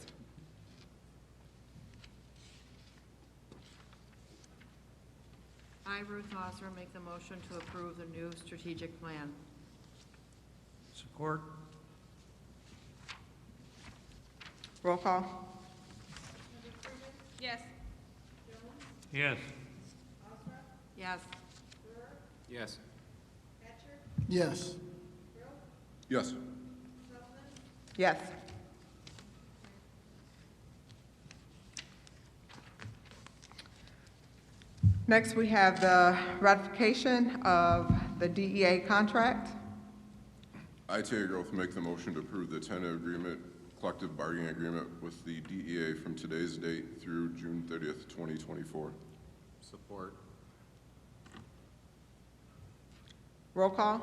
I, Ruth Osler, make the motion to approve the new strategic plan. Support. Roll call. Yes. Yes. Yes. Yes. Yes. Yes. Yes. Next, we have the ratification of the DEA contract. I, Terry Groth, make the motion to approve the tentative agreement, collective bargaining agreement with the DEA from today's date through June 30th, 2024. Support. Roll call.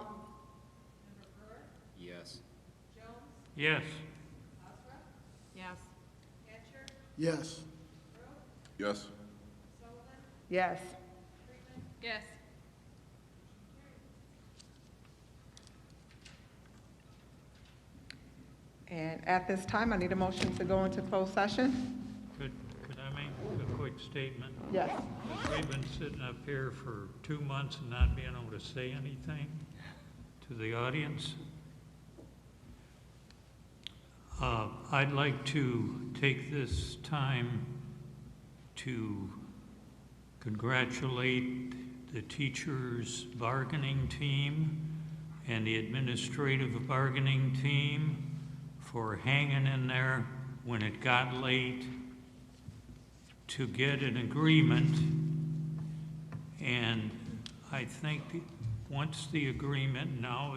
Yes. Yes. Yes. Yes. Yes. Yes. Yes. And at this time, I need a motion to go into closed session. Could I make a quick statement? Yes. We've been sitting up here for 2 months and not being able to say anything to the audience. I'd like to take this time to congratulate the teachers' bargaining team and the administrative bargaining team for hanging in there when it got late to get an agreement. And I think once the agreement, now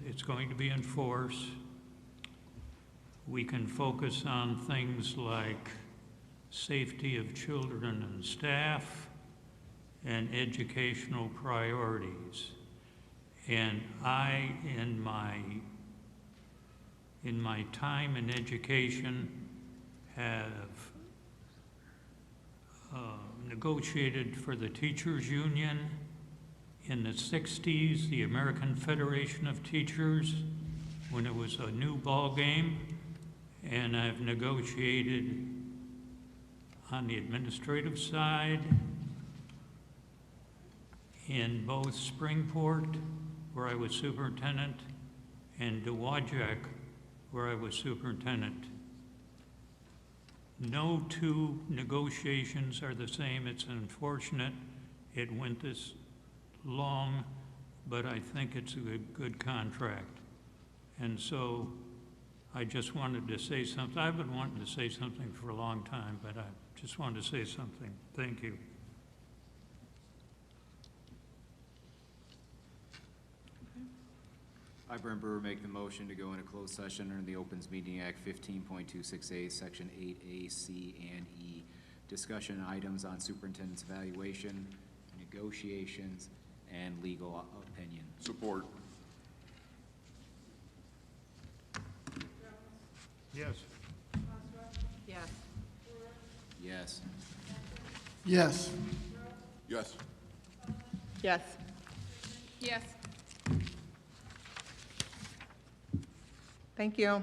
it's going to be enforced, we can focus on things like safety of children and staff and educational priorities. And I, in my time in education, have negotiated for the Teachers Union. In the 60s, the American Federation of Teachers, when it was a new ball game, and I've negotiated on the administrative side in both Springport, where I was superintendent, and Dowagiac, where I was superintendent. No two negotiations are the same. It's unfortunate it went this long, but I think it's a good contract. And so I just wanted to say something. I've been wanting to say something for a long time, but I just wanted to say something. Thank you. I, Brent Brewer, make the motion to go into closed session under the Opens Meeting Act 15.26A, Section 8A, C, and E. Discussion items on superintendent's evaluation, negotiations, and legal opinion. Support. Yes. Yes. Yes. Yes. Yes. Yes. Yes. Thank you.